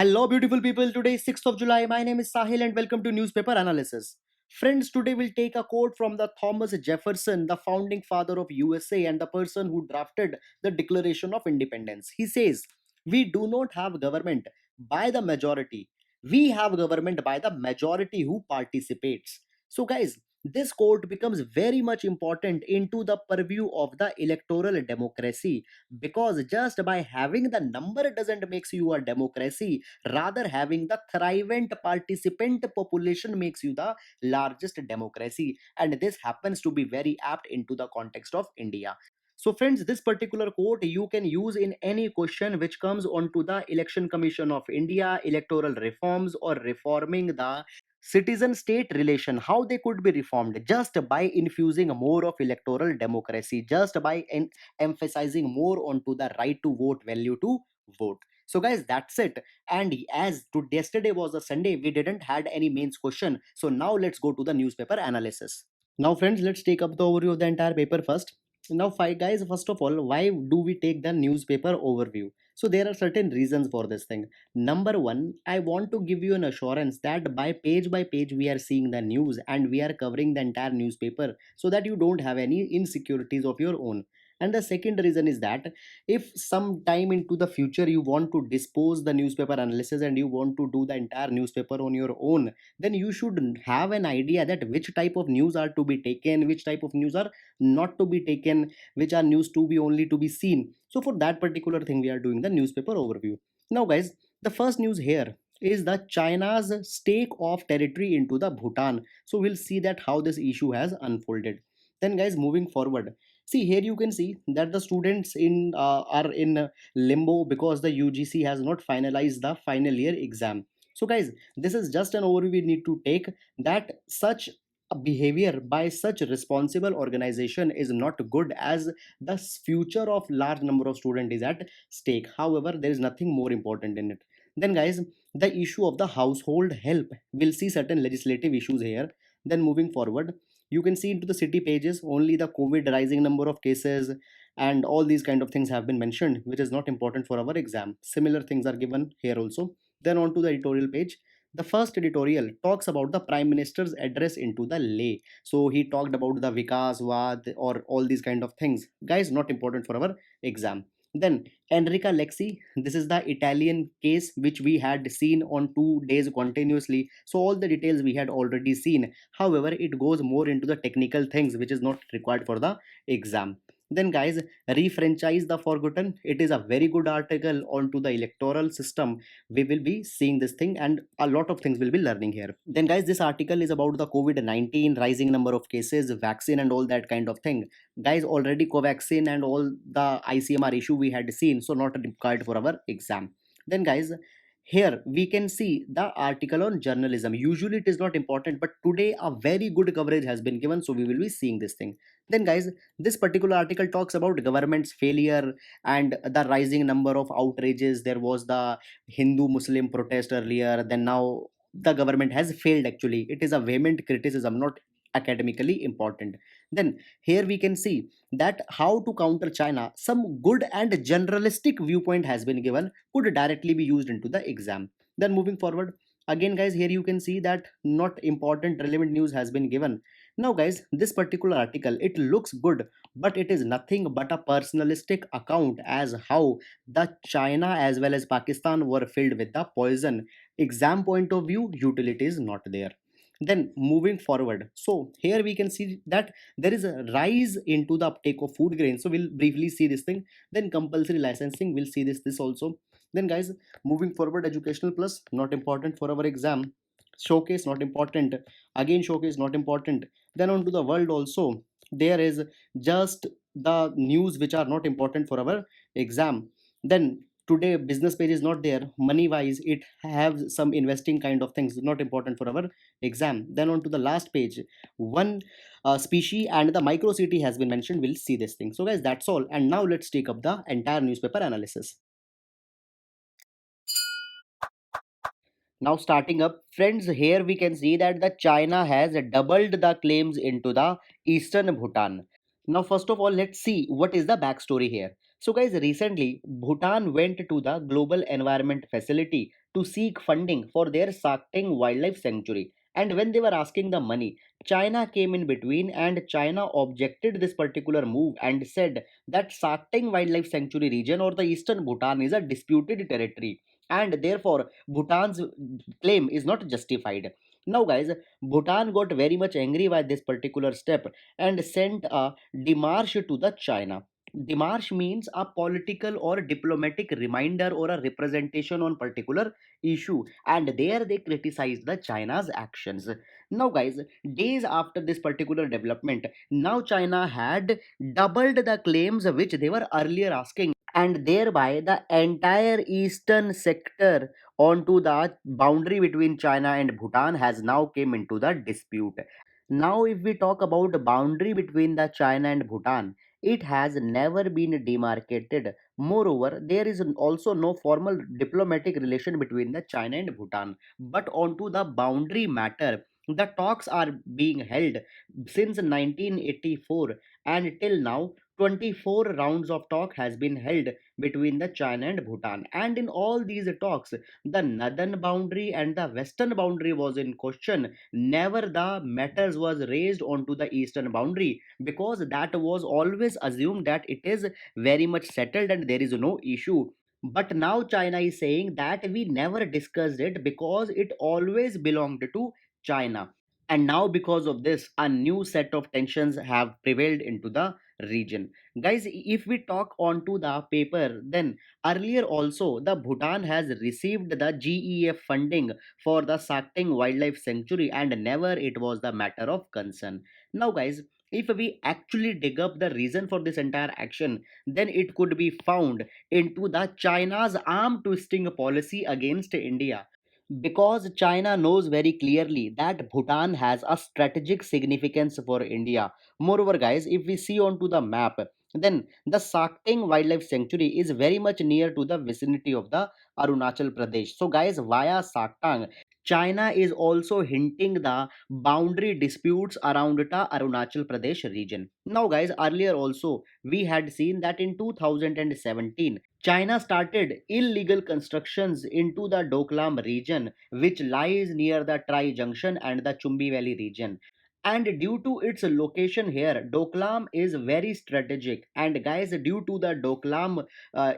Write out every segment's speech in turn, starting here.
Hello, beautiful people. Today is 6th of July. My name is Sahil, and welcome to Newspaper Analysis. Friends, today we'll take a quote from the Thomas Jefferson, the founding father of USA and the person who drafted the Declaration of Independence. He says, "We do not have government by the majority. We have government by the majority who participates." So, guys, this quote becomes very much important into the purview of the electoral democracy, because just by having the number doesn't makes you a democracy. Rather, having the thrivent participant population makes you the largest democracy, and this happens to be very apt into the context of India. So, friends, this particular quote you can use in any question which comes onto the Election Commission of India, electoral reforms, or reforming the citizen state relation, how they could be reformed just by infusing more of electoral democracy, just by emphasizing more onto the right to vote, value to vote. So, guys, that's it. And as to yesterday was a Sunday, we didn't had any mains question. So now let's go to the newspaper analysis. Now, friends, let's take up the overview of the entire paper first. Now, five guys, first of all, why do we take the newspaper overview? So there are certain reasons for this thing. Number one, I want to give you an assurance that by page we are seeing the news and we are covering the entire newspaper so that you don't have any insecurities of your own. And the second reason is that if some time into the future you want to dispose the newspaper analysis and you want to do the entire newspaper on your own, then you should have an idea that which type of news are to be taken, which type of news are not to be taken, which are news to be only to be seen. So for that particular thing we are doing the newspaper overview. Now guys, the first news here is the China's stake of territory into the Bhutan. So we'll see that how this issue has unfolded. Then guys, moving forward, see here you can see that the students in are in limbo because the UGC has not finalized the final year exam. So guys, this is just an overview we need to take, that such a behavior by such responsible organization is not good, as the future of large number of students is at stake. However, there is nothing more important in it. Then guys, the issue of the household help, we'll see certain legislative issues here. Then moving forward, you can see into the city pages only the COVID rising number of cases and all these kind of things have been mentioned, which is not important for our exam. Similar things are given here also. Then on to the editorial page, the first editorial talks about the prime minister's address into the Leh. So he talked about the Vikaswad or all these kind of things, guys, not important for our exam. Then Enrica Lexi, this is the Italian case which we had seen on 2 days continuously. So all the details we had already seen. However, it goes more into the technical things which is not required for the exam. Then guys, refranchise the forgotten. It is a very good article onto the electoral system. We will be seeing this thing and a lot of things will be learning here. Then guys, this article is about the COVID-19 rising number of cases, vaccine and all that kind of thing. Guys, already Covaxin and all the ICMR issue we had seen, so not required for our exam. Then guys, here we can see the article on journalism. Usually it is not important, but today a very good coverage has been given, so we will be seeing this thing. Then guys, this particular article talks about government's failure and the rising number of outrages. There was the Hindu Muslim protest earlier, then now the government has failed. Actually, it is a vehement criticism, not academically important. Then here we can see that how to counter China, some good and generalistic viewpoint has been given, could directly be used into the exam. Then moving forward, again guys, here you can see that not important relevant news has been given. Now guys, this particular article, it looks good, but it is nothing but a personalistic account as how the China as well as Pakistan were filled with the poison. Exam point of view, utility is not there. Then moving forward, so here we can see that there is a rise into the uptake of food grains, so we'll briefly see this thing. Then compulsory licensing, we'll see this also. Then guys, moving forward, educational plus, not important for our exam. Showcase, not important. Again, showcase, not important. Then on to the world also, there is just the news which are not important for our exam. Then today business page is not there, money wise it have some investing kind of things, not important for our exam. Then on to the last page, one species and the micro city has been mentioned, we'll see this thing. So guys, that's all, and now let's take up the entire newspaper analysis. Now starting up, friends, here we can see that the China has doubled the claims into the eastern Bhutan. Now first of all, let's see what is the backstory here. So, guys, recently Bhutan went to the Global Environment Facility to seek funding for their Sakteng Wildlife Sanctuary. And when they were asking the money, China came in between, and China objected this particular move and said that Sakteng Wildlife Sanctuary region or the eastern Bhutan is a disputed territory, and therefore Bhutan's claim is not justified. Now, guys, Bhutan got very much angry by this particular step and sent a demarche to the China. Demarche means a political or diplomatic reminder or a representation on particular issue, and there they criticized the China's actions. Now, guys, days after this particular development, now China had doubled the claims which they were earlier asking, and thereby the entire eastern sector onto the boundary between China and Bhutan has now came into the dispute. Now, if we talk about the boundary between the China and Bhutan, it has never been demarcated. Moreover, there is also no formal diplomatic relation between the China and Bhutan. But onto the boundary matter, the talks are being held since 1984, and till now 24 rounds of talk has been held between the China and Bhutan. And in all these talks, the northern boundary and the western boundary was in question. Never the matters was raised onto the eastern boundary, because that was always assumed that it is very much settled and there is no issue. But now China is saying that we never discussed it because it always belonged to China. And now, because of this, a new set of tensions have prevailed into the region. Guys, if we talk onto the paper, then earlier also the Bhutan has received the GEF funding for the Sakteng Wildlife Sanctuary, and never it was the matter of concern. Now, guys, if we actually dig up the reason for this entire action, then it could be found into the China's arm twisting policy against India, because China knows very clearly that Bhutan has a strategic significance for India. Moreover, guys, if we see onto the map, then the Sakteng Wildlife Sanctuary is very much near to the vicinity of the Arunachal Pradesh. So, guys, via Saktang, China is also hinting the boundary disputes around the Arunachal Pradesh region. Now, guys, earlier also we had seen that in 2017 China started illegal constructions into the Doklam region, which lies near the Trai Junction and the Chumbi Valley region. And due to its location here, Doklam is very strategic. And guys, due to the Doklam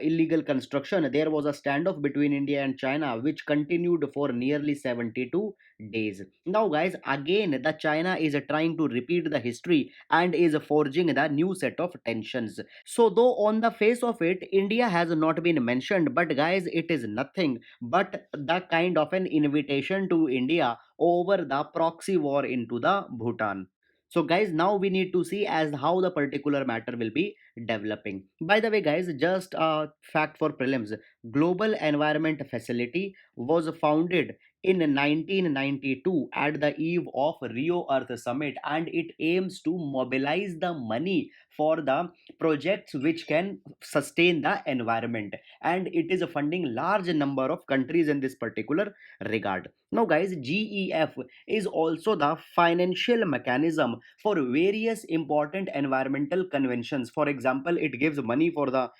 illegal construction, there was a standoff between India and China, which continued for nearly 72 days. Now, guys, again, the China is trying to repeat the history and is forging the new set of tensions. So, though on the face of it, India has not been mentioned, but guys, it is nothing but the kind of an invitation to India over the proxy war into the Bhutan. So, guys, now we need to see as how the particular matter will be developing. By the way, guys, just a fact for prelims: Global Environment Facility was founded in 1992 at the eve of Rio Earth Summit, and it aims to mobilize the money for the projects which can sustain the environment, and it is funding large number of countries in this particular regard. Now, guys, GEF is also the financial mechanism for various important environmental conventions. For example, it gives money for the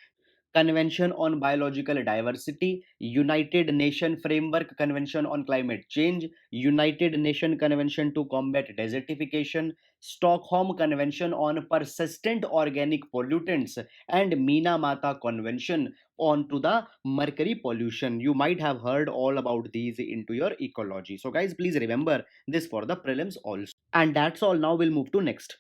Convention on Biological Diversity, United Nations Framework Convention on Climate Change, United Nations Convention to Combat Desertification, Stockholm Convention on Persistent Organic Pollutants, and Minamata Convention on to the mercury pollution. You might have heard all about these into your ecology. So, guys, please remember this for the prelims also. And that's all. Now we'll move to next.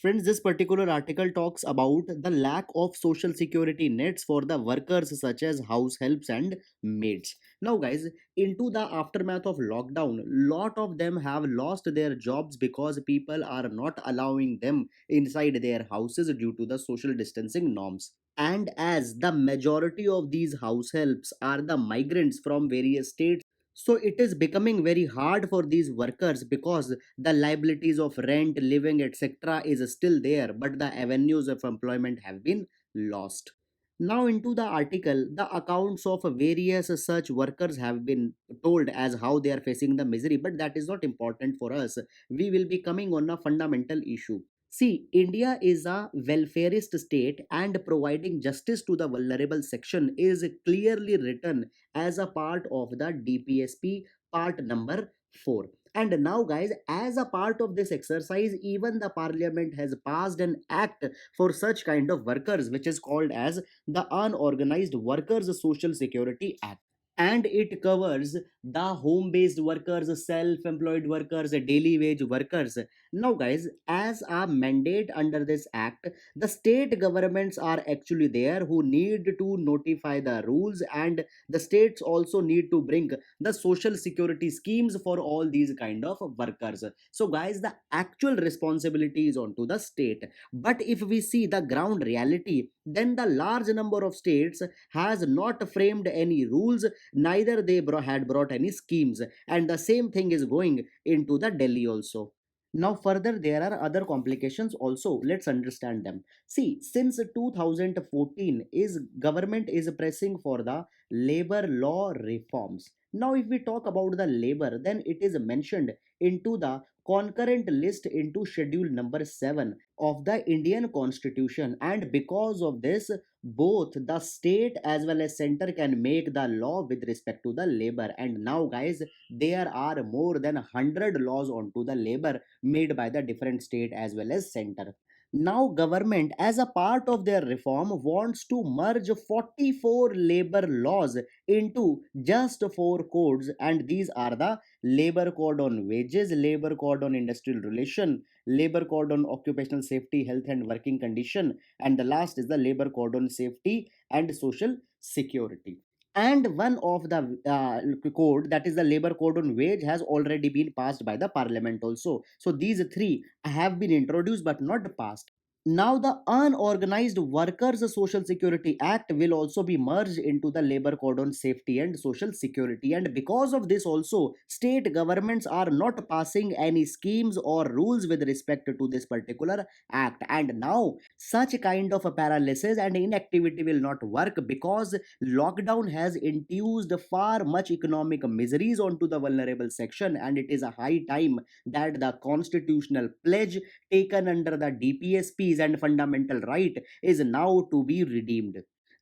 Friends, this particular article talks about the lack of social security nets for the workers such as house helps and maids. Now, guys, into the aftermath of lockdown, lot of them have lost their jobs because people are not allowing them inside their houses due to the social distancing norms. And as the majority of these house helps are the migrants from various states, so it is becoming very hard for these workers, because the liabilities of rent, living, etc. is still there, but the avenues of employment have been lost. Now, into the article, the accounts of various such workers have been told as how they are facing the misery, but that is not important for us. We will be coming on a fundamental issue. See, India is a welfareist state, and providing justice to the vulnerable section is clearly written as a part of the DPSP part number 4. And now, guys, as a part of this exercise, even the parliament has passed an act for such kind of workers, which is called as the Unorganized Workers Social Security Act. And it covers the home based workers, self employed workers, daily wage workers. Now, guys, as a mandate under this act, the state governments are actually there who need to notify the rules, and the states also need to bring the social security schemes for all these kind of workers. So, guys, the actual responsibility is onto the state. But if we see the ground reality, then the large number of states has not framed any rules, neither they had brought any schemes, and the same thing is going into the Delhi also. Now, further, there are other complications also. Let's understand them. See, since 2014, is government is pressing for the labor law reforms. Now, if we talk about the labor, then it is mentioned into the concurrent list into schedule number 7 of the Indian Constitution, and because of this, both the state as well as center can make the law with respect to the labor. And now, guys, there are more than 100 laws onto the labor made by the different state as well as center. Now government as a part of their reform wants to merge 44 labor laws into just 4 codes, and these are the labor code on wages, labor code on industrial relation, labor code on occupational safety, health and working condition, and the last is the labor code on safety and social security. And one of the code, that is the labor code on wage, has already been passed by the parliament also. So these three have been introduced but not passed. Now, the Unorganized Workers Social Security Act will also be merged into the Labor Code on Safety and Social Security. And because of this, also, state governments are not passing any schemes or rules with respect to this particular act. And now, such kind of a paralysis and inactivity will not work, because lockdown has induced far much economic miseries onto the vulnerable section, and it is a high time that the constitutional pledge taken under the DPSPs and fundamental right is now to be redeemed.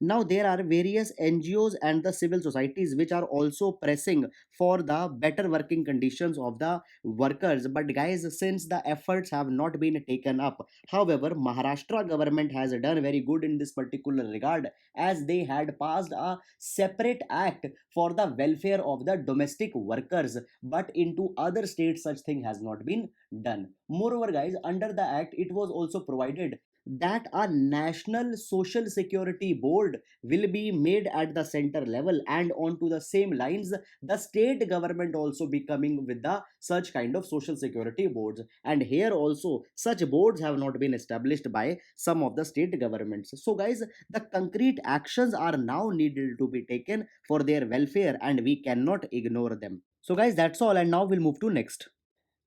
Now, there are various NGOs and the civil societies which are also pressing for the better working conditions of the workers. But, guys, since the efforts have not been taken up, however, Maharashtra government has done very good in this particular regard, as they had passed a separate act for the welfare of the domestic workers. But into other states, such thing has not been done. Moreover, guys, under the act, it was also provided that a national social security board will be made at the center level, and onto the same lines, the state government also be coming with the such kind of social security boards. And here also, such boards have not been established by some of the state governments. So, guys, the concrete actions are now needed to be taken for their welfare, and we cannot ignore them. So, guys, that's all, and now we'll move to next.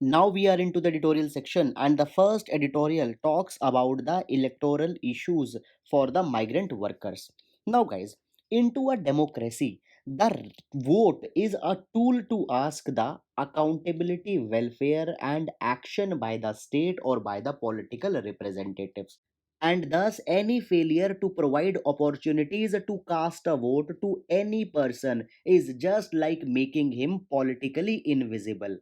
Now we are into the editorial section, and the first editorial talks about the electoral issues for the migrant workers. Now, guys, into a democracy, the vote is a tool to ask the accountability, welfare, and action by the state or by the political representatives. And thus, any failure to provide opportunities to cast a vote to any person is just like making him politically invisible.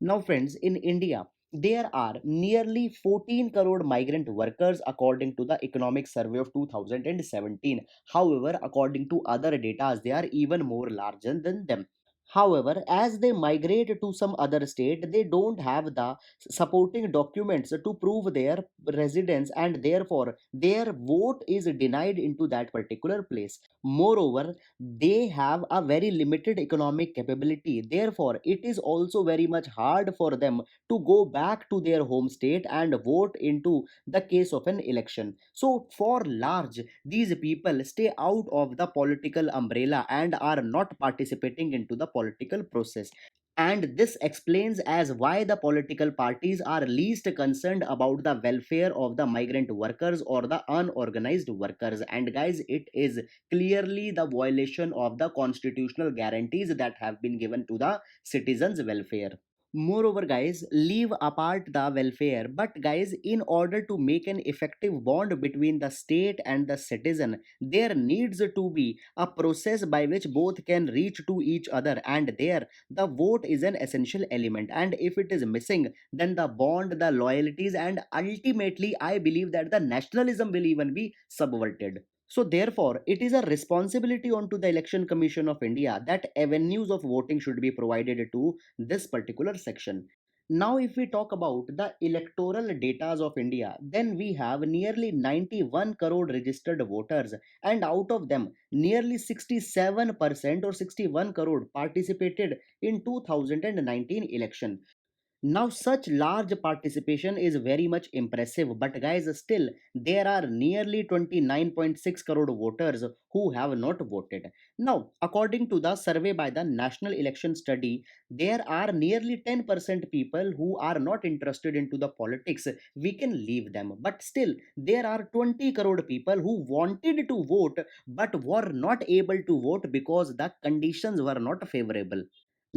Now, friends, in India, there are nearly 14 crore migrant workers according to the Economic Survey of 2017. However, according to other data, they are even more larger than them. However, as they migrate to some other state, they don't have the supporting documents to prove their residence, and therefore their vote is denied into that particular place. Moreover, they have a very limited economic capability. Therefore, it is also very much hard for them to go back to their home state and vote into the case of an election. So, for large, these people stay out of the political umbrella and are not participating into the political process. And this explains as why the political parties are least concerned about the welfare of the migrant workers or the unorganized workers. And, guys, it is clearly the violation of the constitutional guarantees that have been given to the citizens welfare. Moreover, guys, leave apart the welfare, but guys, in order to make an effective bond between the state and the citizen, there needs to be a process by which both can reach to each other, and there the vote is an essential element. And if it is missing, then the bond, the loyalties, and ultimately, I believe that the nationalism will even be subverted. So therefore, it is a responsibility onto the Election Commission of India that avenues of voting should be provided to this particular section. Now, if we talk about the electoral datas of India, then we have nearly 91 crore registered voters, and out of them, nearly 67% or 61 crore participated in 2019 election. Now, such large participation is very much impressive, but guys, still there are nearly 29.6 crore voters who have not voted. Now, according to the survey by the National Election Study, there are nearly 10% people who are not interested into the politics. We can leave them, but still there are 20 crore people who wanted to vote but were not able to vote because the conditions were not favorable.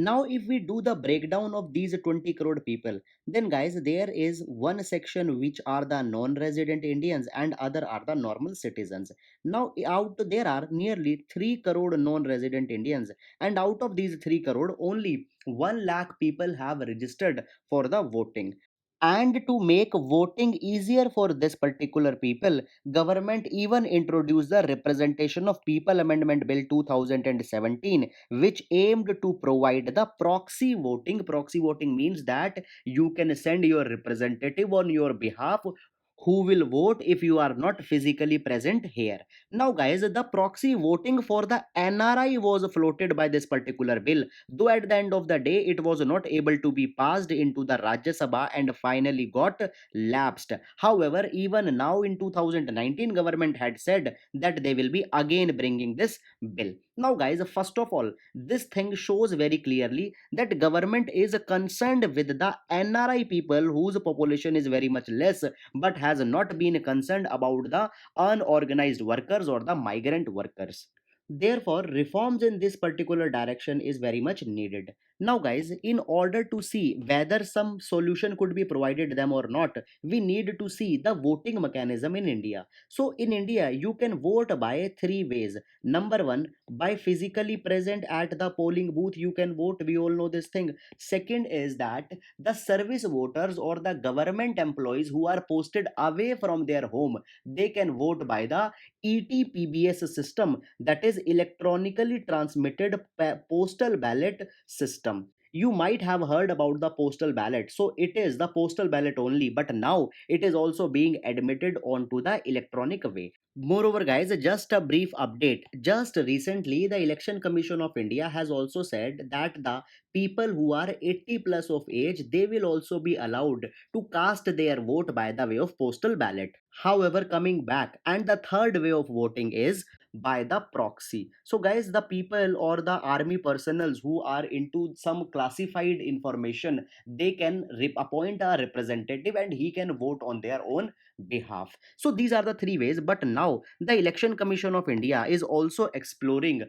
Now if we do the breakdown of these 20 crore people, then guys, there is one section which are the non-resident Indians and other are the normal citizens. Now out there are nearly 3 crore non-resident Indians, and out of these 3 crore only 1 lakh people have registered for the voting. And to make voting easier for this particular people, government even introduced the Representation of People Amendment Bill 2017, which aimed to provide the proxy voting. Proxy voting means that you can send your representative on your behalf who will vote if you are not physically present here. Now guys, the proxy voting for the NRI was floated by this particular bill, though at the end of the day it was not able to be passed into the Rajya Sabha and finally got lapsed. However, even now in 2019 government had said that they will be again bringing this bill. Now guys, first of all, this thing shows very clearly that government is concerned with the NRI people whose population is very much less, but has not been concerned about the unorganized workers or the migrant workers. Therefore, reforms in this particular direction is very much needed. Now, guys, in order to see whether some solution could be provided them or not, we need to see the voting mechanism in India. So, in India, you can vote by three ways. Number one, by physically present at the polling booth, you can vote. We all know this thing. Second is that the service voters or the government employees who are posted away from their home, they can vote by the ETPBS system, that is electronically transmitted postal ballot system. You might have heard about the postal ballot. So it is the postal ballot only, but now it is also being admitted onto the electronic way. Moreover, guys, just a brief update. Just recently, the Election Commission of India has also said that the people who are 80 plus of age, they will also be allowed to cast their vote by the way of postal ballot. However, coming back, and the third way of voting is by the proxy. So guys, the people or the army personals who are into some classified information, they can appoint a representative and he can vote on their own behalf. So these are the three ways, but now the Election Commission of India is also exploring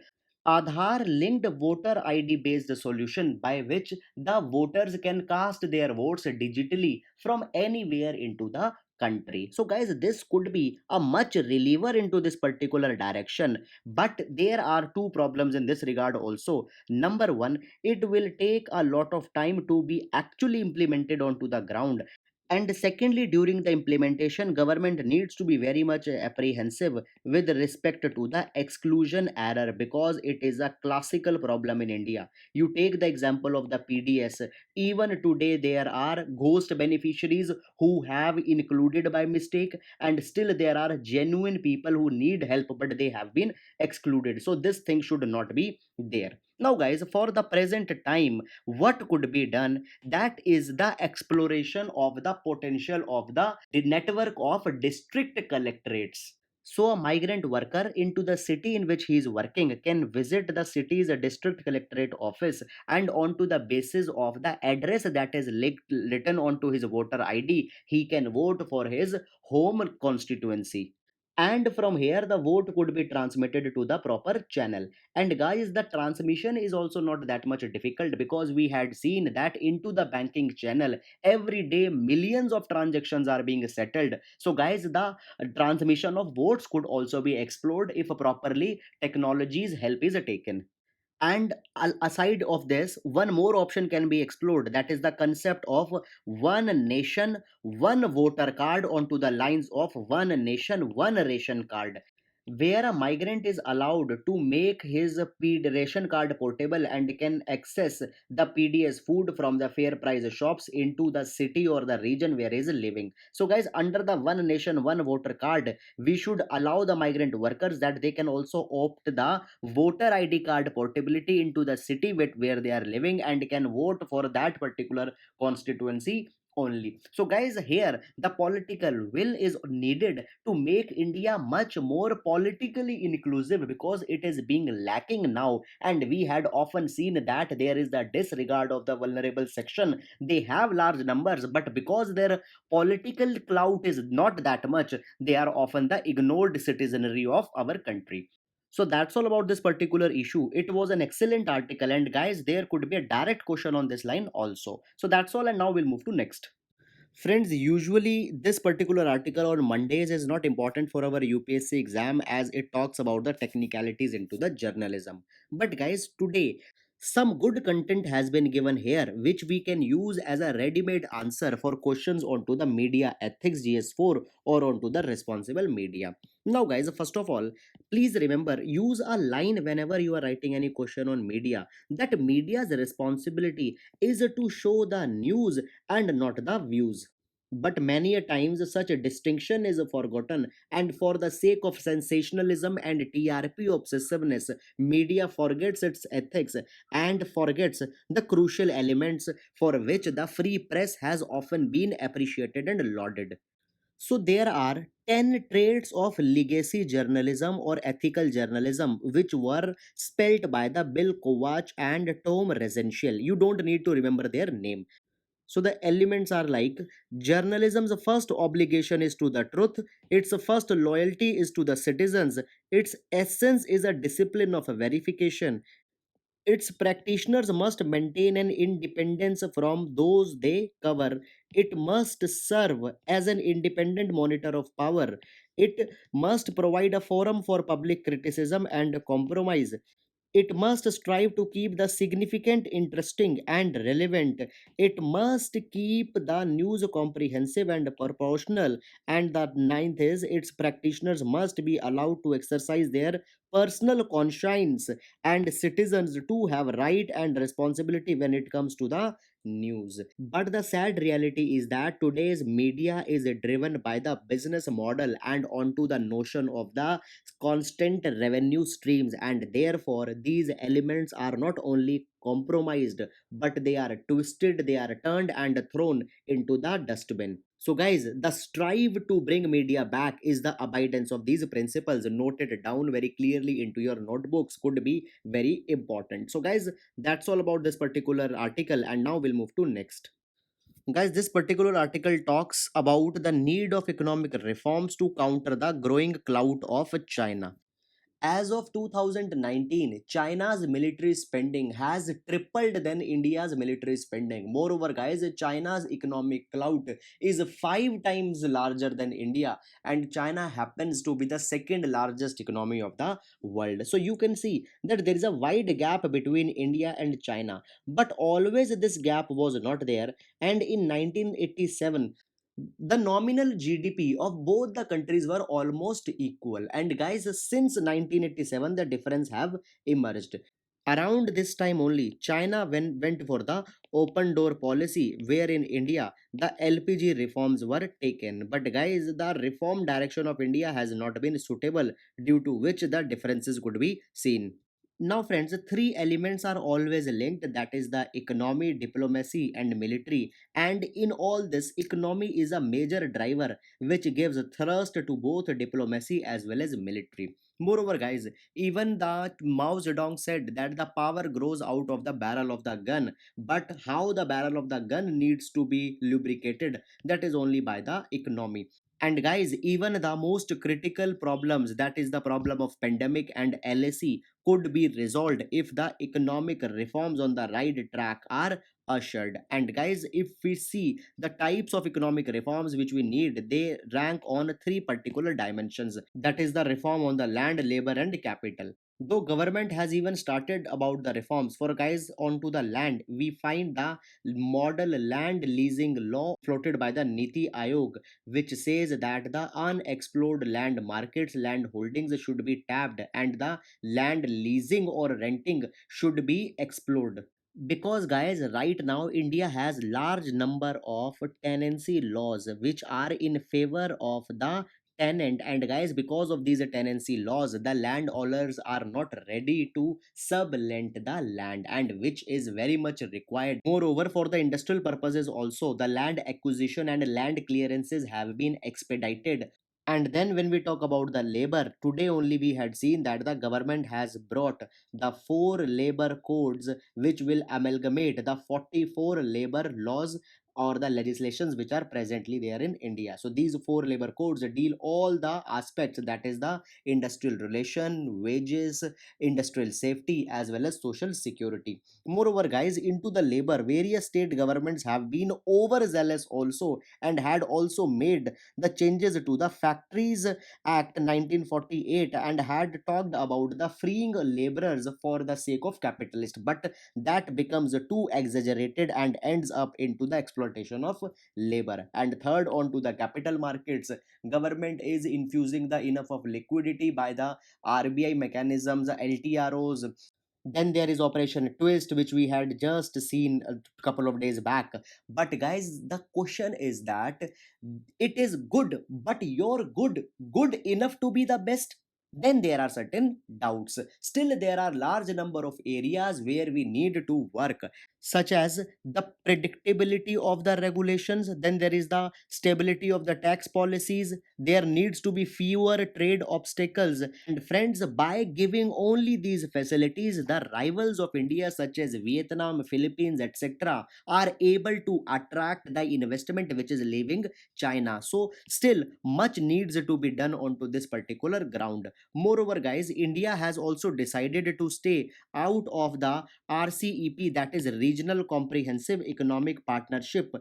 Aadhaar linked voter ID based solution by which the voters can cast their votes digitally from anywhere into the country. So guys, this could be a much reliever into this particular direction, but there are two problems in this regard also. Number one, it will take a lot of time to be actually implemented onto the ground, and secondly, during the implementation, government needs to be very much apprehensive with respect to the exclusion error, because it is a classical problem in India. You take the example of the PDS. Even today there are ghost beneficiaries who have included by mistake, and still there are genuine people who need help but they have been excluded. So this thing should not be there. Now guys, for the present time, what could be done, that is the exploration of the potential of the network of district collectorates. So a migrant worker into the city in which he is working can visit the city's district collectorate office, and onto the basis of the address that is written onto his voter ID, he can vote for his home constituency. and from here the vote could be transmitted to the proper channel. And guys, the transmission is also not that much difficult, because we had seen that into the banking channel every day millions of transactions are being settled. So guys, the transmission of votes could also be explored if properly technology's help is taken. And aside of this, one more option can be explored, that is the concept of one nation one voter card, onto the lines of one nation one ration card, where a migrant is allowed to make his ration card portable and can access the PDS food from the fair price shops into the city or the region where he is living. So guys, under the one nation one voter card, we should allow the migrant workers that they can also opt the voter ID card portability into the city where they are living, and can vote for that particular constituency only. So guys, here the political will is needed to make India much more politically inclusive, because it is being lacking now, and we had often seen that there is the disregard of the vulnerable section. They have large numbers, but because their political clout is not that much, they are often the ignored citizenry of our country. So that's all about this particular issue. It was an excellent article, and guys, there could be a direct question on this line also. So that's all, and now we'll move to next. Friends, usually this particular article on Mondays is not important for our UPSC exam, as it talks about the technicalities into the journalism. But guys, today some good content has been given here, which we can use as a ready-made answer for questions onto the media ethics GS4 or onto the responsible media. Now guys, first of all, please remember, use a line whenever you are writing any question on media, that media's responsibility is to show the news and not the views. But many a times such a distinction is forgotten, and for the sake of sensationalism and TRP obsessiveness, media forgets its ethics and forgets the crucial elements for which the free press has often been appreciated and lauded. So there are 10 traits of legacy journalism or ethical journalism which were spelt by the Bill Kovach and Tom Resentiel. You don't need to remember their name. So the elements are like: journalism's first obligation is to the truth, its first loyalty is to the citizens, its essence is a discipline of verification, its practitioners must maintain an independence from those they cover, it must serve as an independent monitor of power, it must provide a forum for public criticism and compromise, it must strive to keep the significant interesting and relevant. It must keep the news comprehensive and proportional. And the ninth is, its practitioners must be allowed to exercise their personal conscience, and citizens too have right and responsibility when it comes to the news. But the sad reality is that today's media is driven by the business model and onto the notion of the constant revenue streams, and therefore these elements are not only compromised, but they are twisted, they are turned and thrown into the dustbin. So guys, the strive to bring media back is the abidance of these principles noted down very clearly into your notebooks could be very important. So guys, that's all about this particular article, and now we'll move to next. Guys, this particular article talks about the need of economic reforms to counter the growing clout of China. As of 2019, China's military spending has tripled than India's military spending. Moreover, guys, China's economic clout is 5 times larger than India, and China happens to be the second largest economy of the world. So you can see that there is a wide gap between India and China, but always this gap was not there. And in 1987, the nominal GDP of both the countries were almost equal. And guys, since 1987, the difference have emerged. Around this time only, China went for the open door policy, where in India the LPG reforms were taken. But guys, the reform direction of India has not been suitable, due to which the differences could be seen. Now, friends, three elements are always linked, that is the economy, diplomacy, and military. And in all this, economy is a major driver which gives thrust to both diplomacy as well as military. Moreover, guys, even the Mao Zedong said that the power grows out of the barrel of the gun, but how the barrel of the gun needs to be lubricated, that is only by the economy. And guys, even the most critical problems, that is the problem of pandemic and LSE, could be resolved if the economic reforms on the right track are ushered. And guys, if we see the types of economic reforms which we need, they rank on three particular dimensions. That is the reform on the land, labor, and capital. Though government has even started about the reforms for guys onto the land, we find the model land leasing law floated by the Niti Aayog, which says that the unexplored land markets, land holdings should be tapped and the land leasing or renting should be explored. Because guys, right now India has large number of tenancy laws which are in favor of the tenant. And guys, because of these tenancy laws, the landowners are not ready to sublent the land, and which is very much required. Moreover, for the industrial purposes also, the land acquisition and land clearances have been expedited. And then when we talk about the labor, today only we had seen that the government has brought the four labor codes which will amalgamate the 44 labor laws or the legislations which are presently there in India. So these four labor codes deal all the aspects, that is the industrial relation, wages, industrial safety, as well as social security. Moreover, guys, into the labor, various state governments have been overzealous also and had also made the changes to the Factories Act 1948 and had talked about the freeing laborers for the sake of capitalist, but that becomes too exaggerated and ends up into the exploitation of labor. And third, on to the capital markets, government is infusing the enough of liquidity by the RBI mechanisms, LTROs. Then there is Operation Twist, which we had just seen a couple of days back. But guys, the question is that it is good, but you're good enough to be the best? Then there are certain doubts. Still, there are large number of areas where we need to work, such as the predictability of the regulations. Then there is the stability of the tax policies. There needs to be fewer trade obstacles. And friends, by giving only these facilities, the rivals of India, such as Vietnam, Philippines, etc., are able to attract the investment which is leaving China. So, still, much needs to be done onto this particular ground. Moreover, guys, India has also decided to stay out of the RCEP, that is Regional Comprehensive Economic Partnership,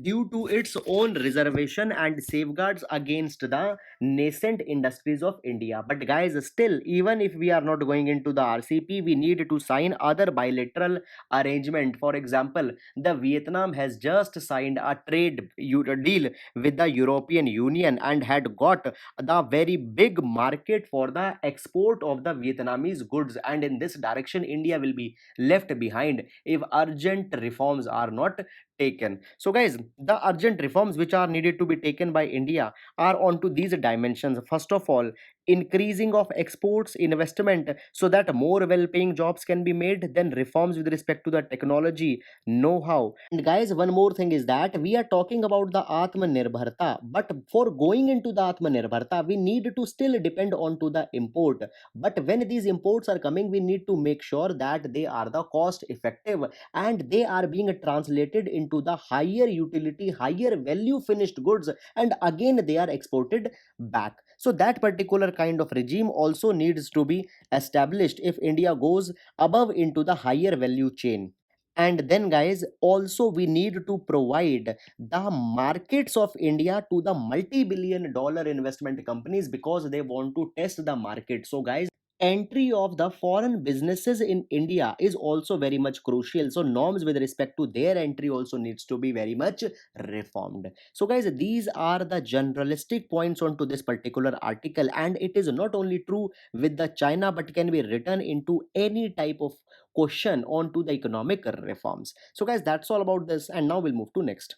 due to its own reservation and safeguards against the nascent industries of India. But guys, still, even if we are not going into the RCP, we need to sign other bilateral arrangement. For example, the Vietnam has just signed a deal with the European Union and had got the very big market for the export of the Vietnamese goods. And in this direction, India will be left behind if urgent reforms are not taken. So guys, the urgent reforms which are needed to be taken by India are onto these dimensions. First of all, increasing of exports investment so that more well paying jobs can be made. Then reforms with respect to the technology, know how. And guys, one more thing is that we are talking about the Atmanirbharta, but for going into the Atmanirbharta, we need to still depend on to the import. But when these imports are coming, we need to make sure that they are the cost effective and they are being translated into the higher utility, higher value finished goods, and again they are exported back. So that particular kind of regime also needs to be established if India goes above into the higher value chain. And then guys, also we need to provide the markets of India to the multi-billion dollar investment companies because they want to test the market. So guys, entry of the foreign businesses in India is also very much crucial. So norms with respect to their entry also needs to be very much reformed. So guys, these are the generalistic points onto this particular article, and it is not only true with the China but can be written into any type of question onto the economic reforms. So guys, that's all about this, and now we'll move to next.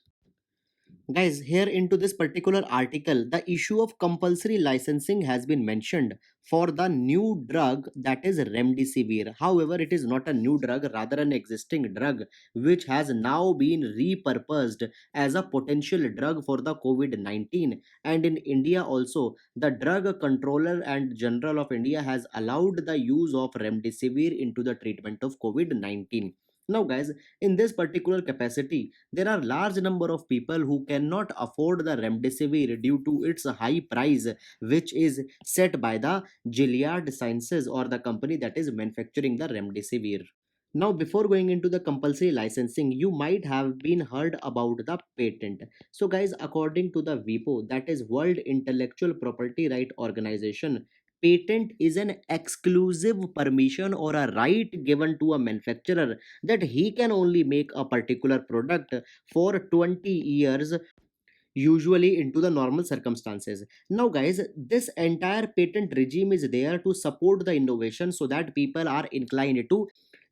Guys, here into this particular article, the issue of compulsory licensing has been mentioned for the new drug, that is remdesivir. However, it is not a new drug, rather an existing drug which has now been repurposed as a potential drug for the COVID-19. And in India also, the Drug Controller and General of India has allowed the use of remdesivir into the treatment of COVID-19. Now guys, in this particular capacity, there are large number of people who cannot afford the remdesivir due to its high price, which is set by the Gilead Sciences, or the company that is manufacturing the remdesivir. Now, before going into the compulsory licensing, you might have been heard about the patent. So, guys, according to the WIPO, that is World Intellectual Property Right Organization, patent is an exclusive permission or a right given to a manufacturer that he can only make a particular product for 20 years, usually into the normal circumstances. Now guys, this entire patent regime is there to support the innovation so that people are inclined to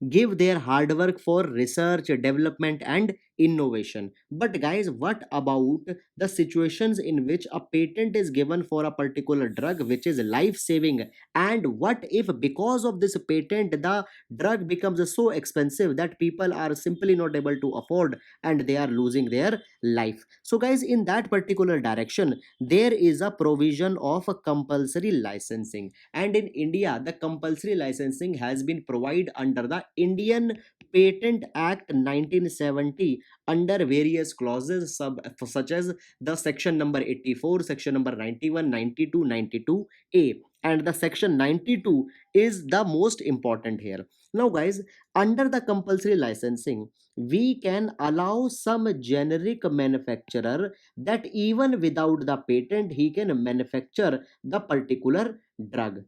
give their hard work for research, development, and innovation. But guys, what about the situations in which a patent is given for a particular drug which is life saving? And what if, because of this patent, the drug becomes so expensive that people are simply not able to afford and they are losing their life? So, guys, in that particular direction, there is a provision of a compulsory licensing, and in India the compulsory licensing has been provided under the Indian Patent Act 1970 under various clauses such as the section number 84, section number 91, 92, 92A, and the section 92 is the most important here. Now guys, under the compulsory licensing, we can allow some generic manufacturer that even without the patent he can manufacture the particular drug.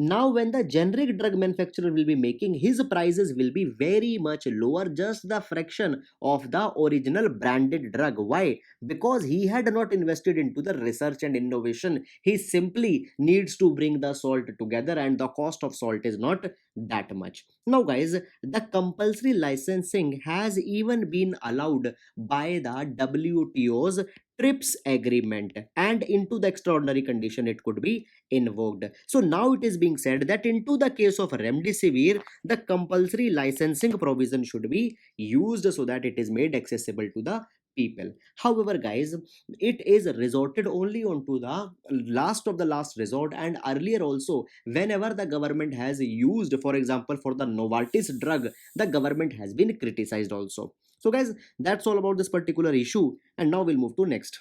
Now when the generic drug manufacturer will be making, his prices will be very much lower, just the fraction of the original branded drug. Why? Because he had not invested into the research and innovation. He simply needs to bring the salt together, and the cost of salt is not that much. Now guys, the compulsory licensing has even been allowed by the WTO's TRIPS agreement, and into the extraordinary condition it could be invoked. So now it is being said that into the case of remdesivir, the compulsory licensing provision should be used so that it is made accessible to the people. However, guys, it is resorted only onto the last of the last resort, and earlier also, whenever the government has used, for example, for the Novartis drug, the government has been criticized also. So, guys, that's all about this particular issue, and now we'll move to next.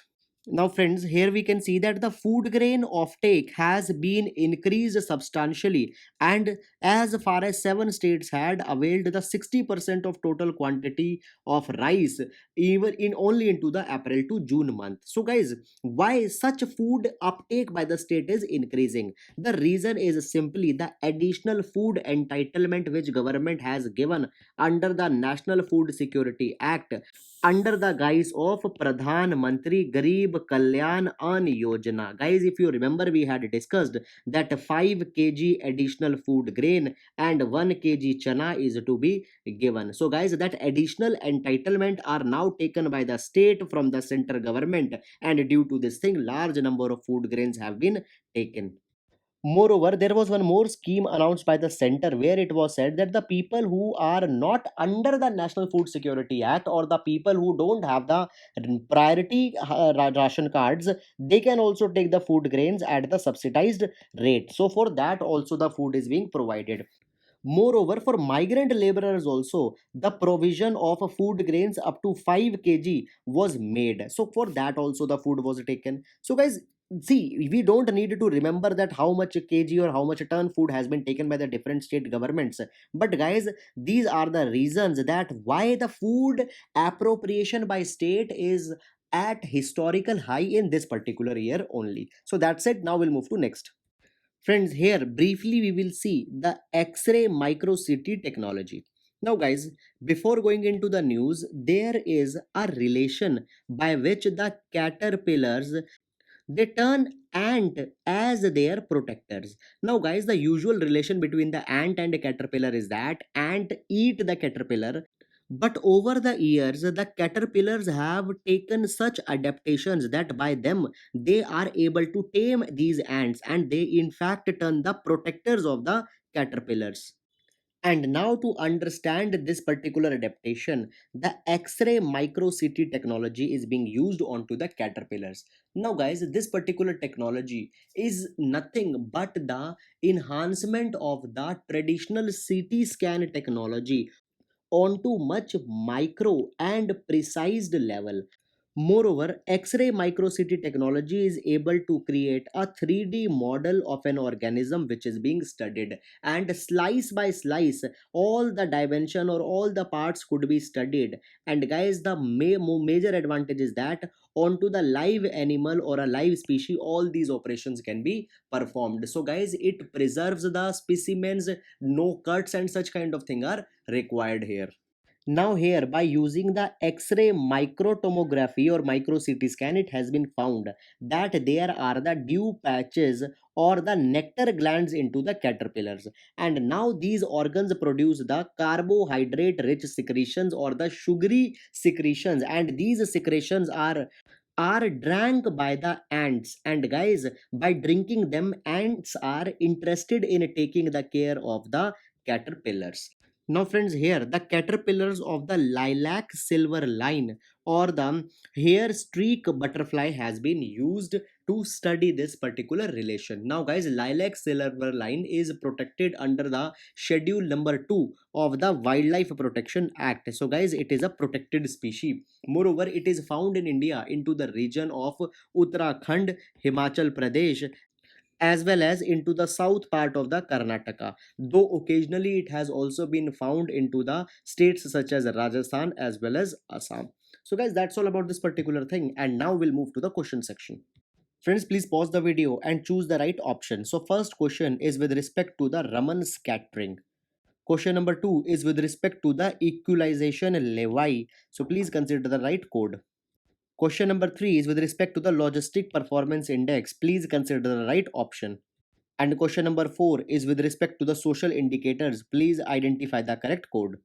Now, friends, here we can see that the food grain offtake has been increased substantially, and as far as seven states had availed the 60% of total quantity of rice, even in only into the April to June month. So, guys, why such food uptake by the state is increasing? The reason is simply the additional food entitlement which government has given under the National Food Security Act, under the guise of Pradhan Mantri Garib Kalyan Ann Yojana. Guys, if you remember, we had discussed that 5 kg additional food grain and 1 kg chana is to be given. So, guys, that additional entitlement are now taken by the state from the center government, and due to this thing, large number of food grains have been taken. Moreover, there was one more scheme announced by the center where it was said that the people who are not under the National Food Security Act, or the people who don't have the priority ration cards, they can also take the food grains at the subsidized rate. So, for that, also the food is being provided. Moreover, for migrant laborers also, the provision of food grains up to 5 kg was made. So for that also the food was taken. So guys, see, we don't need to remember that how much kg or how much ton food has been taken by the different state governments. But guys, these are the reasons that why the food appropriation by state is at historical high in this particular year only. So that's it. Now we'll move to next. Friends, here briefly we will see the X-ray microcity technology. Now guys, before going into the news, there is a relation by which the caterpillars, they turn ant as their protectors. Now guys, the usual relation between the ant and the caterpillar is that ant eat the caterpillar, but over the years, the caterpillars have taken such adaptations that by them they are able to tame these ants, and they in fact turn the protectors of the caterpillars. And now, to understand this particular adaptation, the X-ray microcity technology is being used onto the caterpillars. Now, guys, this particular technology is nothing but the enhancement of the traditional CT scan technology, onto much micro and precise level. Moreover, X-ray microcity technology is able to create a 3D model of an organism which is being studied, and slice by slice all the dimension or all the parts could be studied. And guys, the major advantage is that onto the live animal or a live species all these operations can be performed. So guys, it preserves the specimens, no cuts and such kind of thing are required here. Now here, by using the X-ray microtomography or micro CT scan, it has been found that there are the dew patches or the nectar glands into the caterpillars, and now these organs produce the carbohydrate rich secretions or the sugary secretions, and these secretions are drank by the ants. And guys, by drinking them, ants are interested in taking the care of the caterpillars. Now friends, here the caterpillars of the lilac silver line or the hair streak butterfly has been used to study this particular relation. Now guys, lilac silver line is protected under the schedule number 2 of the Wildlife Protection Act. So guys, it is a protected species. Moreover, it is found in India into the region of Uttarakhand, Himachal Pradesh, as well as into the south part of the Karnataka, though occasionally it has also been found into the states such as Rajasthan as well as Assam. So guys, that's all about this particular thing, and now we'll move to the question section. Friends, please pause the video and choose the right option. So first question is with respect to the Raman scattering. Question number 2 is with respect to the equalization levy. So please consider the right code. Question number 3 is with respect to the logistic performance index. Please consider the right option. And question number 4 is with respect to the social indicators. Please identify the correct code.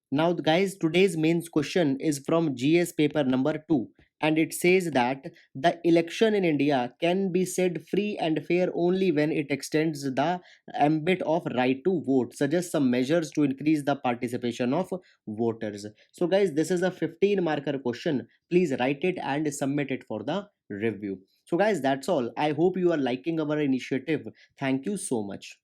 Now guys, today's main question is from GS paper number 2, and it says that the election in India can be said free and fair only when it extends the ambit of right to vote, suggests some measures to increase the participation of voters. So guys, this is a 15 marker question. Please write it and submit it for the review. So guys, that's all. I hope you are liking our initiative. Thank you so much.